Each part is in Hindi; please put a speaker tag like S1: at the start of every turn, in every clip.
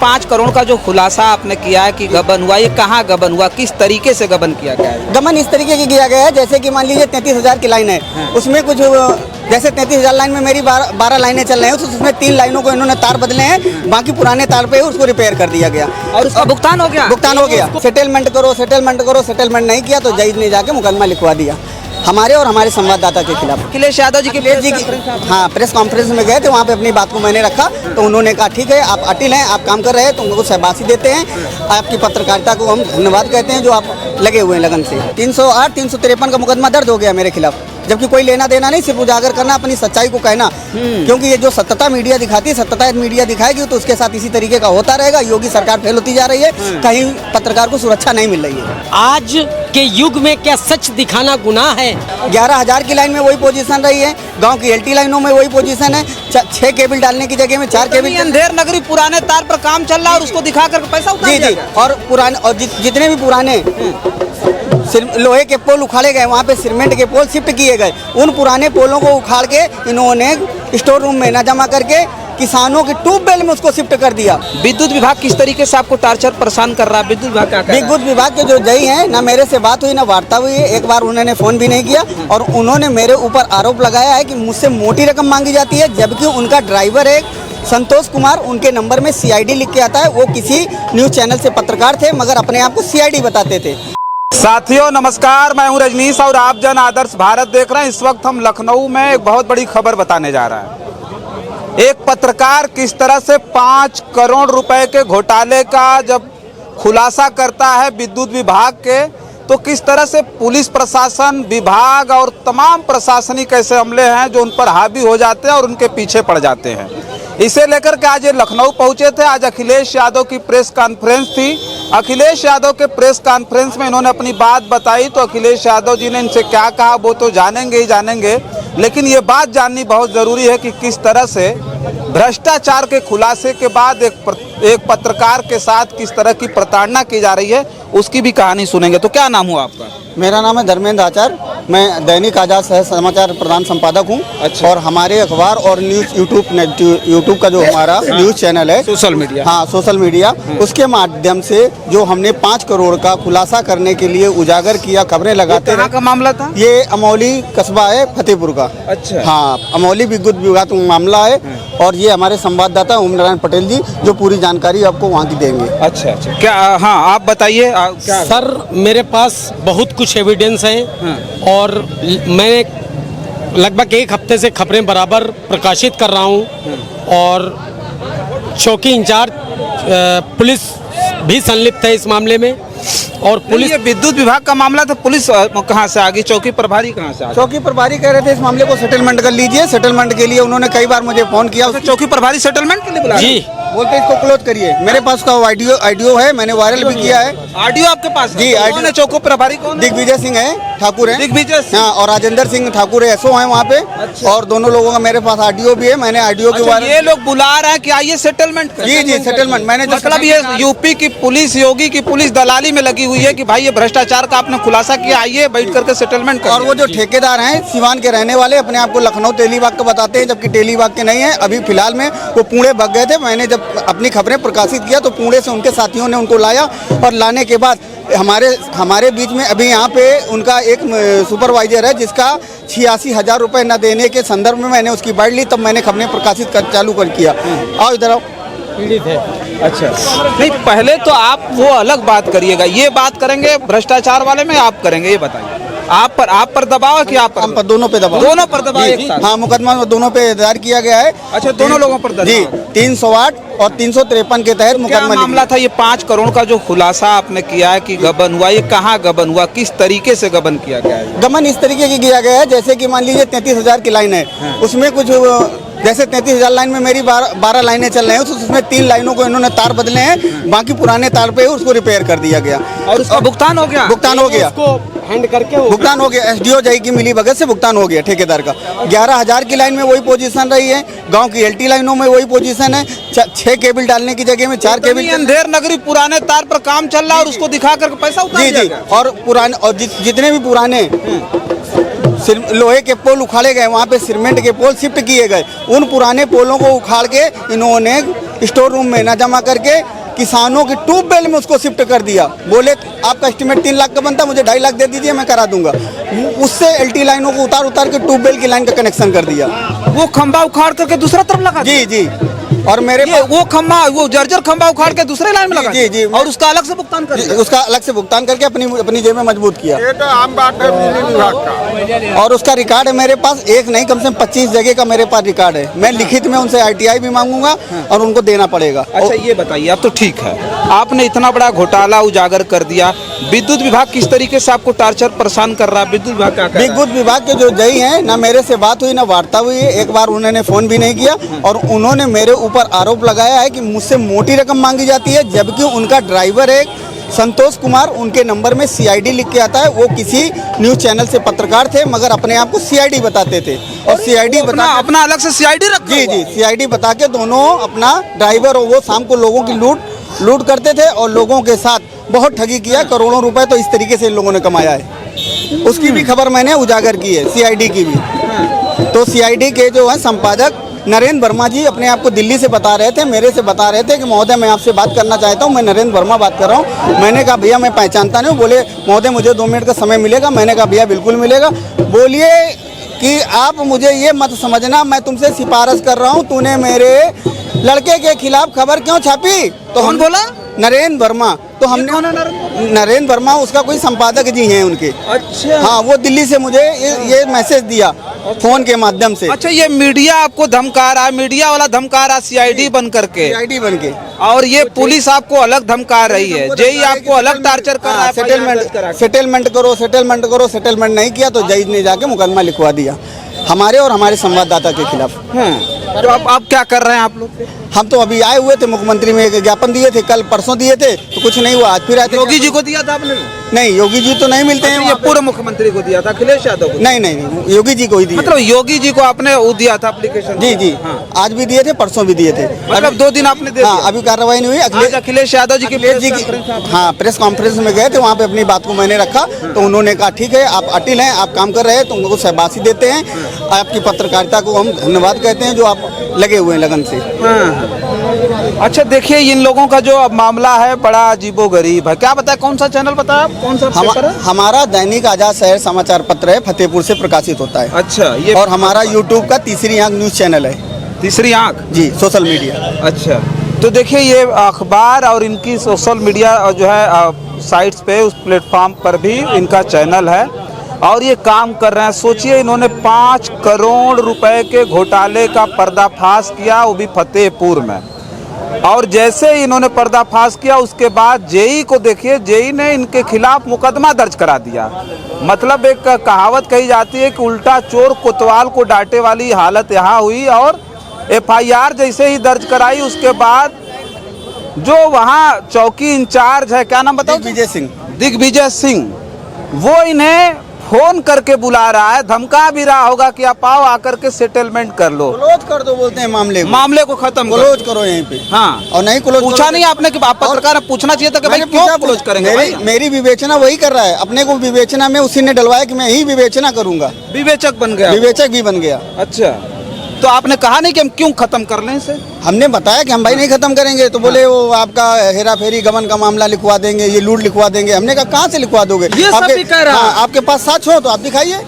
S1: 5 करोड़ का जो खुलासा आपने किया है कि गबन हुआ, ये कहाँ गबन हुआ, किस तरीके से गबन किया गया है?
S2: गबन इस तरीके की किया गया है जैसे कि मान लीजिए 33,000 की लाइन है, उसमें कुछ जैसे 33,000 लाइन में मेरी 12 लाइनें चल रही हैं, उसमें 3 लाइनों को इन्होंने तार बदले हैं, बाकी पुराने तार पे उसको रिपेयर कर दिया गया
S1: और उसका भुगतान हो गया?
S2: भुगतान हो गया। सेटलमेंट करो, सेटलमेंट करो, सेटलमेंट नहीं किया तो जज ने जाके मुकदमा लिखवा दिया हमारे और हमारे संवाददाता के खिलाफ।
S1: अखिलेश यादव जी
S2: हाँ, प्रेस कॉन्फ्रेंस में गए थे, वहाँ पे अपनी बात को मैंने रखा तो उन्होंने कहा ठीक है, आप अटिल हैं, आप काम कर रहे हैं तो उनको शाबाशी देते हैं, आपकी पत्रकारिता को हम धन्यवाद कहते हैं जो आप लगे हुए हैं लगन से। 308, 353 का मुकदमा दर्ज हो गया मेरे खिलाफ, जबकि कोई लेना देना नहीं, सिर्फ उजागर करना, अपनी सच्चाई को कहना। क्योंकि ये जो सत्यता मीडिया दिखाती है, सत्यता मीडिया दिखाएगी तो उसके साथ इसी तरीके का होता रहेगा। योगी सरकार फेल होती जा रही है, कहीं पत्रकार को सुरक्षा नहीं मिल रही है।
S3: आज के युग में क्या सच दिखाना गुनाह है?
S2: 11,000 की लाइन में वही पोजीशन रही है, गांव की LT लाइनों में वही पोजीशन है, 6 केबल डालने की जगह में 4 केबल।
S1: अंधेर नगरी पुराने तार पर काम चल रहा है और उसको दिखा कर पैसा उतार
S2: जी जी, और पुराने और जितने भी पुराने लोहे के पोल उखाड़े गए, वहाँ पे सीमेंट के पोल शिफ्ट किए गए, उन पुराने पोलों को उखाड़ के इन्होंने स्टोर रूम में न जमा करके किसानों के ट्यूबवेल में उसको शिफ्ट कर दिया।
S1: विद्युत विभाग किस तरीके से आपको टार्चर परेशान कर रहा है? विद्युत विभाग क्या कर रहा है?
S2: विद्युत विभाग के जो जई हैं, ना मेरे से बात हुई ना वार्ता हुई है, एक बार उन्होंने फोन भी नहीं किया और उन्होंने मेरे ऊपर आरोप लगाया है कि मुझसे मोटी रकम मांगी जाती है, जबकि उनका ड्राइवर एक संतोष कुमार, उनके नंबर में CID लिख के आता है। वो किसी न्यूज चैनल से पत्रकार थे मगर अपने आप को CID बताते थे।
S4: साथियों नमस्कार, मैं हूं रजनीश और आप जन आदर्श भारत देख रहे हैं। इस वक्त हम लखनऊ में एक बहुत बड़ी खबर बताने जा रहे हैं। एक पत्रकार किस तरह से 5 करोड़ रुपए के घोटाले का जब खुलासा करता है विद्युत विभाग के, तो किस तरह से पुलिस प्रशासन, विभाग और तमाम प्रशासनिक ऐसे अमले हैं जो उन पर हावी हो जाते हैं और उनके पीछे पड़ जाते हैं। इसे लेकर के आज ये लखनऊ पहुंचे थे। आज अखिलेश यादव की प्रेस कॉन्फ्रेंस थी। अखिलेश यादव के प्रेस कॉन्फ्रेंस में इन्होंने अपनी बात बताई, तो अखिलेश यादव जी ने इनसे क्या कहा वो तो जानेंगे ही जानेंगे, लेकिन ये बात जाननी बहुत ज़रूरी है कि किस तरह से भ्रष्टाचार के खुलासे के बाद एक पत्रकार के साथ किस तरह की प्रताड़ना की जा रही है, उसकी भी कहानी सुनेंगे। तो क्या नाम हुआ आपका?
S2: मेरा नाम है धर्मेंद्र आचार्य, मैं दैनिक आजाद शहर समाचार प्रधान संपादक हूँ।
S4: अच्छा।
S2: और हमारे अखबार और न्यूज़ यूट्यूब का जो हमारा न्यूज़ चैनल है,
S4: सोशल मीडिया,
S2: हाँ सोशल मीडिया, उसके माध्यम से जो हमने 5 करोड़ का खुलासा करने के लिए उजागर किया, खबरें लगाते रहे।
S4: कहाँ का मामला था?
S2: ये अमौली कस्बा है, फतेहपुर का।
S4: अच्छा।
S2: हाँ, अमौली विद्युत विभाग का मामला है और ये हमारे संवाददाता ओम नारायण पटेल जी जो पूरी जानकारी आपको वहाँ की देंगे।
S4: अच्छा अच्छा, क्या हाँ आप बताइए क्या?
S3: सर मेरे पास बहुत कुछ एविडेंस है और मैं लगभग 1 हफ्ते से खबरें बराबर प्रकाशित कर रहा हूं और चौकी इंचार्ज पुलिस भी संलिप्त है इस मामले में। और पुलिस,
S4: ये विद्युत विभाग का मामला था, पुलिस कहाँ से आ गई? चौकी प्रभारी कहाँ से आ गई?
S2: चौकी प्रभारी कह रहे थे इस मामले को सेटलमेंट कर लीजिए। सेटलमेंट के लिए उन्होंने कई बार मुझे फोन किया।
S4: चौकी प्रभारी सेटलमेंट के लिए बुलाया?
S3: जी,
S2: बोलते इसको क्लोज करिए। मेरे पास उसका ऑडियो है, मैंने वायरल भी किया है।
S4: ऑडियो आपके पास है?
S2: जी, ऑडियो।
S4: चौकी प्रभारी कौन?
S2: दिग्विजय सिंह है, ठाकुर है।
S4: दिग्विजय सिंह।
S2: हाँ, और राजेंद्र सिंह ठाकुर है, SO है वहाँ पे।
S4: अच्छा।
S2: और दोनों लोगों का मेरे पास ऑडियो भी है, मैंने ऑडियो के
S4: अच्छा, ये लोग बुला रहे हैं कि आइए सेटलमेंट करें।
S2: जी जी, सेटलमेंट मैंने
S4: मतलब ये यूपी की पुलिस, योगी की पुलिस दलाली में लगी हुई है कि भाई ये भ्रष्टाचार का आपने खुलासा किया, आइए बैठ करके सेटलमेंट करें।
S2: और वो जो ठेकेदार हैं सिवान के रहने वाले, अपने आप को लखनऊ तेलीबाग का बताते हैं, जबकि तेलीबाग के नहीं है। अभी फिलहाल में वो पुणे भाग गए थे। मैंने जब अपनी खबरें प्रकाशित किया तो पुणे से उनके साथियों ने उनको लाया और लाने के बाद हमारे बीच में अभी यहाँ पे उनका एक सुपरवाइजर है जिसका 86,000 रुपये न देने के संदर्भ में मैंने उसकी बाइट ली, तब मैंने खबरें प्रकाशित चालू कर किया। आओ इधर आओ।
S3: पीड़ित है।
S4: अच्छा, नहीं पहले तो आप वो अलग बात करिएगा, ये बात करेंगे भ्रष्टाचार वाले में आप करेंगे, ये बताइए। आप पर दबाव है कि आप
S2: हम पर दोनों पे दबाव?
S4: दोनों पर दबाव एक साथ?
S2: हाँ, मुकदमा दोनों पे दायर किया गया है।
S4: अच्छा, दोनों लोगों पर
S2: जी, 308 और 353 के तहत मुकदमा
S1: मामला था ये 5 करोड़ का जो खुलासा आपने किया है कि गबन हुआ, ये कहाँ गबन हुआ, किस तरीके से गबन किया गया है?
S2: गबन इस तरीके की किया गया है जैसे कि मान लीजिए 33,000 की लाइन है, उसमें कुछ जैसे 33,000 लाइन में मेरी 12 लाइनें चल रही हैं, उसमें 3 लाइनों को इन्होंने तार बदले हैं, बाकी पुराने तार पे उसको रिपेयर कर दिया गया
S1: और उसका भुगतान हो गया?
S2: भुगतान हो गया,
S3: हैंड करके
S2: भुगतान हो गया। SDO जई की मिली भगत से भुगतान हो गया ठेकेदार का। 11,000 की लाइन में वही पोजीशन रही है, गांव की LT लाइनों में वही पोजीशन है, 6 केबल डालने की जगह में 4 केबल।
S1: अंधेर नगरी पुराने तार पर काम चल रहा है और उसको दिखा कर पैसा उतार
S2: जी
S1: दिया
S2: जी,
S1: गया?
S2: और पुराने और जितने भी पुराने लोहे के पोल उखाड़े गए, वहाँ पे सीमेंट के पोल शिफ्ट किए गए, उन पुराने पोलों को उखाड़ के इन्होंने स्टोर रूम में ना जमा करके किसानों की ट्यूबवेल में उसको शिफ्ट कर दिया। बोले आपका एस्टिमेट 3 लाख का बनता, मुझे 2.5 लाख दे दीजिए, मैं करा दूंगा। उससे एलटी लाइनों को उतार के ट्यूबवेल की लाइन का कनेक्शन कर दिया।
S1: वो खंबा उखाड़ करके दूसरा तरफ लगा दिया?
S2: जी जी। और मेरे
S1: वो खंबा, वो जर्जर खंबा उखाड़ के दूसरे लाइन में लगा
S2: जी जी।
S1: और उसका अलग से भुगतान कर दिया?
S2: उसका अलग से भुगतान करके अपनी जेब में मजबूत किया।
S5: ये तो आम बात है बिजली विभाग का।
S2: और उसका रिकॉर्ड है मेरे पास, एक नहीं कम से कम 25 जगह का मेरे पास रिकॉर्ड है। मैं लिखित में उनसे RTI भी मांगूंगा और उनको देना पड़ेगा।
S1: अच्छा ये बताइए, अब तो ठीक है, आपने इतना बड़ा घोटाला उजागर कर दिया, विद्युत विभाग किस तरीके से आपको टार्चर परेशान कर रहा है? विद्युत विभाग क्या कर रहा है?
S2: विद्युत विभाग के जो जई हैं ना, मेरे से बात हुई ना वार्ता हुई है। एक बार उन्होंने फोन भी नहीं किया और उन्होंने मेरे ऊपर आरोप लगाया है कि मुझसे मोटी रकम मांगी जाती है, जबकि उनका ड्राइवर एक संतोष कुमार, उनके नंबर में CID लिख के आता है। वो किसी न्यूज चैनल से पत्रकार थे, मगर अपने आप को CID बताते थे और CID
S1: अपना अलग से CID रखा
S2: जी
S1: हुआ?
S2: जी, CID बता के दोनों अपना ड्राइवर और वो शाम को लोगों की लूट करते थे और लोगों के साथ बहुत ठगी किया। करोड़ों रुपए तो इस तरीके से इन लोगों ने कमाया है। उसकी भी खबर मैंने उजागर की है, CID की भी। तो CID के जो है संपादक नरेंद्र वर्मा जी अपने आप को दिल्ली से बता रहे थे, मेरे से बता रहे थे कि महोदय मैं आपसे बात करना चाहता हूं, मैं नरेंद्र वर्मा बात कर रहा हूं। मैंने कहा भैया मैं पहचानता नहीं हूं। बोले महोदय मुझे 2 मिनट का समय मिलेगा। मैंने कहा भैया बिल्कुल मिलेगा। बोलिए कि आप मुझे ये मत समझना मैं तुमसे सिफारिश कर रहा हूं, तूने मेरे लड़के के खिलाफ खबर क्यों छापी? तो हम बोला नरेंद्र वर्मा। तो हमने नरेंद्र वर्मा उसका कोई संपादक जी हैं उनके।
S1: अच्छा
S2: हाँ, वो दिल्ली से मुझे ये मैसेज दिया फोन के माध्यम से।
S1: अच्छा, ये मीडिया आपको धमका रहा है, मीडिया वाला धमका रहा CID बन करके,
S2: CID बन के,
S1: और ये पुलिस आपको अलग धमका रही है, जेई आपको अलग टार्चर कर रहा है।
S2: सेटलमेंट करो। सेटलमेंट नहीं किया तो जज ने जाके मुकदमा लिखवा दिया हमारे और हमारे संवाददाता के खिलाफ।
S1: तो अब क्या कर रहे हैं आप लोग?
S2: हम तो अभी आए हुए थे, मुख्यमंत्री में एक ज्ञापन दिए थे, कल परसों दिए थे तो कुछ नहीं हुआ। आज फिर आए थे।
S1: योगी जी को दिया था आपने?
S2: नहीं, योगी जी तो नहीं मिलते हैं।
S1: ये पूर्व मुख्यमंत्री को दिया था, अखिलेश यादव को?
S2: नहीं, योगी जी को ही दिया।
S1: मतलब योगी जी को आपने वो दिया था एप्लीकेशन?
S2: जी जी, आज भी दिए थे, परसों भी दिए थे।
S1: मतलब 2 दिन आपने दे दिया?
S2: हाँ, अभी कार्रवाई नहीं हुई।
S1: अखिलेश यादव जी की
S2: हाँ, प्रेस कॉन्फ्रेंस में गए थे, वहाँ पे अपनी बात को मैंने रखा तो उन्होंने कहा ठीक है, आप अटिल हैं, आप काम कर रहे हैं, तुमको शाबाशी देते हैं, आपकी पत्रकारिता को हम धन्यवाद कहते हैं जो आप लगे हुए हैं लगन से।
S1: अच्छा देखिए, इन लोगों का जो अब मामला है बड़ा अजीबोगरीब है। क्या बताया, कौन सा चैनल बताया आप, कौन सा पेपर है?
S2: हमारा दैनिक आजाद शहर समाचार पत्र है, फतेहपुर से प्रकाशित होता है।
S1: अच्छा, ये
S2: और हमारा YouTube का तीसरी आंख न्यूज चैनल है।
S1: तीसरी आंख?
S2: जी, सोशल मीडिया।
S1: अच्छा, तो देखिए ये अखबार और इनकी सोशल मीडिया जो है साइट्स पे, उस प्लेटफॉर्म पर भी इनका चैनल है और ये काम कर रहे हैं। सोचिए, इन्होंने 5 करोड़ रुपए के घोटाले का पर्दाफाश किया, वो भी फतेहपुर में। और जैसे ही इन्होंने पर्दाफाश किया उसके बाद जेई को देखिए, जेई ने इनके खिलाफ मुकदमा दर्ज करा दिया। मतलब एक कहावत कही जाती है कि उल्टा चोर कोतवाल को डांटे वाली हालत यहाँ हुई। और FIR जैसे ही दर्ज कराई उसके बाद जो वहाँ चौकी इंचार्ज है, क्या नाम बताओ? दिग्विजय सिंह, वो इन्हें फोन करके बुला रहा है, धमका भी रहा होगा कि आप आओ, आकर के सेटलमेंट कर लो,
S2: क्लोज कर दो बोलते हैं मामले को
S1: खत्म
S2: क्लोज करो यहीं पे।
S1: हाँ,
S2: और नहीं क्लोज
S1: पूछा नहीं आपने कि आप पत्रकार पूछना चाहिए था कि भाई क्यों क्लोज करेंगे?
S2: मेरी विवेचना वही कर रहा है, अपने को विवेचना में उसी ने डलवाया कि मैं ही विवेचना करूंगा।
S1: विवेचक बन गया?
S2: विवेचक भी बन गया।
S1: अच्छा, तो आपने कहा नहीं कि हम क्यों खत्म कर लें इसे?
S2: हमने बताया कि हम भाई नहीं खत्म करेंगे, तो बोले वो आपका हेरा फेरी गबन का मामला लिखवा देंगे, ये लूट लिखवा देंगे। हमने कहा कहाँ से लिखवा दोगे?
S1: ये सब भी कह रहा है।
S2: आपके पास साक्ष्य हो तो आप दिखाइए,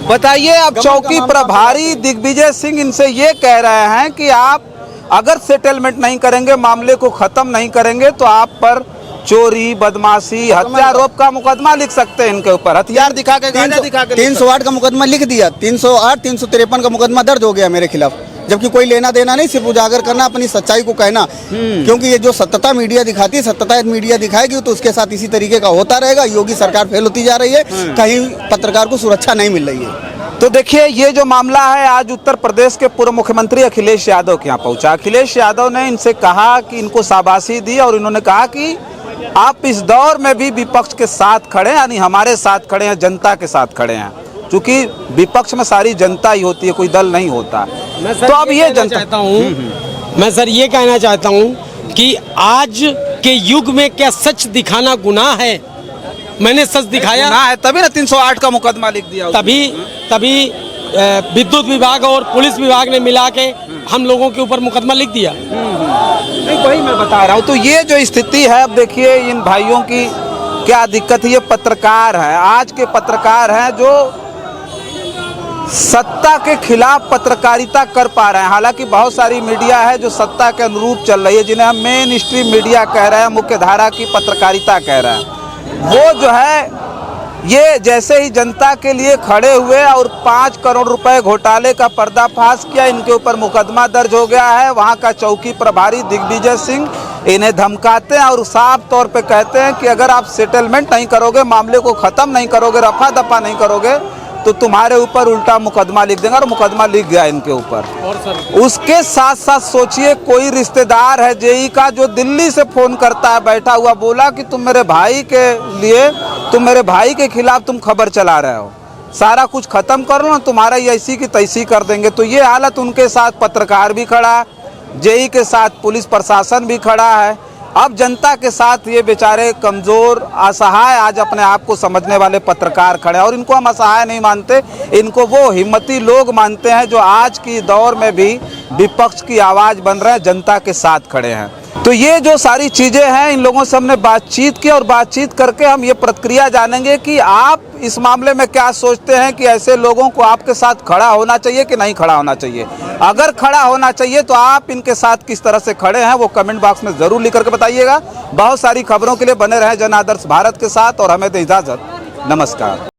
S1: बताइए। अब चौकी प्रभारी दिग्विजय सिंह इनसे ये कह रहे हैं कि आप अगर सेटलमेंट नहीं करेंगे, मामले को खत्म नहीं करेंगे तो आप पर चोरी, बदमाशी, हत्या आरोप का मुकदमा लिख सकते हैं इनके ऊपर। हथियार दिखा के, गांजा दिखा के
S2: 308 का मुकदमा लिख दिया, 308, 353 का मुकदमा दर्ज हो गया मेरे खिलाफ। जबकि कोई लेना देना नहीं, सिर्फ उजागर करना, अपनी सच्चाई को कहना। क्योंकि ये जो सत्यता मीडिया दिखाती है, सत्यता मीडिया दिखाएगी तो उसके साथ इसी तरीके का होता रहेगा। योगी सरकार फेल होती जा रही है, कहीं पत्रकार को सुरक्षा नहीं मिल रही है।
S1: तो देखिए, ये जो मामला है आज उत्तर प्रदेश के पूर्व मुख्यमंत्री अखिलेश यादव के यहाँ पहुंचा। अखिलेश यादव ने इनसे कहा कि इनको शाबाशी दी और इन्होंने कहा कि आप इस दौर में भी विपक्ष के साथ खड़े हैं, यानी हमारे साथ खड़े हैं, जनता के साथ खड़े हैं, क्योंकि विपक्ष में सारी जनता ही होती है, कोई दल नहीं होता। तो अब ये जनता
S3: चाहता हूँ, मैं सर ये कहना चाहता हूँ कि आज के युग में क्या सच दिखाना गुनाह है? मैंने सच दिखाया
S1: है, तभी ना 308 का मुकदमा लिख दिया।
S3: तभी विद्युत विभाग और पुलिस विभाग ने मिला के हम लोगों के ऊपर मुकदमा लिख दिया।
S1: नहीं, वही मैं बता रहा हूँ। तो ये जो स्थिति है, अब देखिए इन भाइयों की क्या दिक्कत है। ये पत्रकार हैं, आज के पत्रकार हैं जो सत्ता के खिलाफ पत्रकारिता कर पा रहे हैं। हालांकि बहुत सारी मीडिया है जो सत्ता के अनुरूप चल रही है, जिन्हें हम मेन स्ट्रीम मीडिया कह रहे हैं, मुख्य धारा की पत्रकारिता कह रहे हैं। वो जो है ये जैसे ही जनता के लिए खड़े हुए और 5 करोड़ रुपए घोटाले का पर्दाफाश किया, इनके ऊपर मुकदमा दर्ज हो गया है। वहाँ का चौकी प्रभारी दिग्विजय सिंह इन्हें धमकाते हैं और साफ तौर पे कहते हैं कि अगर आप सेटलमेंट नहीं करोगे, मामले को ख़त्म नहीं करोगे, रफा दफा नहीं करोगे, तो तुम्हारे ऊपर उल्टा मुकदमा लिख देंगे। और मुकदमा लिख गया इनके ऊपर।
S3: और सर
S1: उसके साथ साथ सोचिए, कोई रिश्तेदार है जेई का जो दिल्ली से फोन करता है बैठा हुआ, बोला कि तुम मेरे भाई के लिए, तुम मेरे भाई के खिलाफ तुम खबर चला रहे हो, सारा कुछ खत्म कर लो ना, तुम्हारा ऐसी की तैसी कर देंगे। तो ये हालत, उनके साथ पत्रकार भी खड़ा, जेई के साथ पुलिस प्रशासन भी खड़ा है। अब जनता के साथ ये बेचारे कमज़ोर, असहाय, आज अपने आप को समझने वाले पत्रकार खड़े हैं। और इनको हम असहाय नहीं मानते, इनको वो हिम्मती लोग मानते हैं जो आज की दौर में भी विपक्ष की आवाज़ बन रहे हैं, जनता के साथ खड़े हैं। तो ये जो सारी चीज़ें हैं, इन लोगों से हमने बातचीत की और बातचीत करके हम ये प्रतिक्रिया जानेंगे कि आप इस मामले में क्या सोचते हैं कि ऐसे लोगों को आपके साथ खड़ा होना चाहिए कि नहीं खड़ा होना चाहिए। अगर खड़ा होना चाहिए तो आप इनके साथ किस तरह से खड़े हैं वो कमेंट बॉक्स में ज़रूर लिख करके बताइएगा। बहुत सारी खबरों के लिए बने रहें जन आदर्श भारत के साथ और हमें दें इजाज़त। नमस्कार।